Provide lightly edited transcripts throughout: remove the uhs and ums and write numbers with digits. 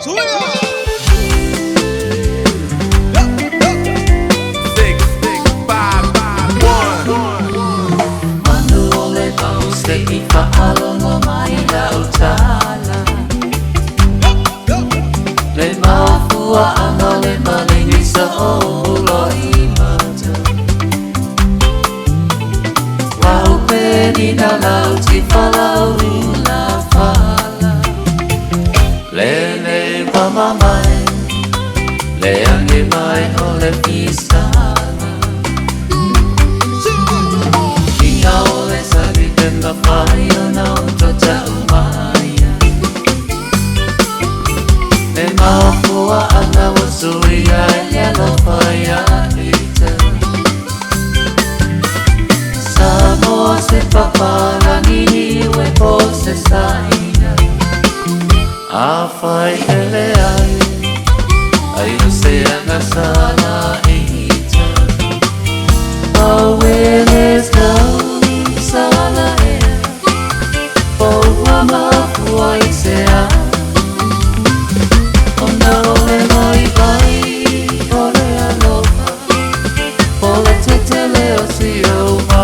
Subida. 651 Manu ole tau se I whaalongo mai lau tala Le mafua ana le malingi sa olo I mata Wau Penina lau ti whalau la whala Le wamamai Le ange mai o le pisana Inga o le sagi tenga whaia na o tota umaya Le mafua ana wa sui ai alo whaia ita Samoa se paparangi we po se saina A whai ele ai Ai o se anga sana ita Oh, it is down sana ea Po wama fuai se a O na ole mai vai O le aloha O le tetele o si o ma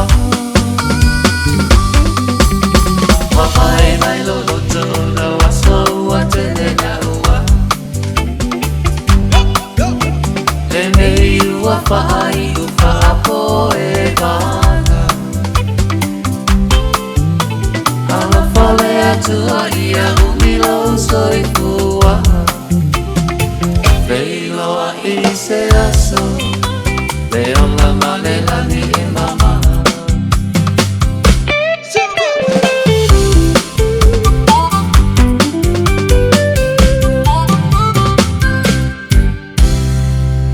Wahai mai lolo tona waso ua tele na ua Le mei ua whai u whaapo e vana Ala whale atua ia umilo soifua Veiloa I se aso Le ola male lani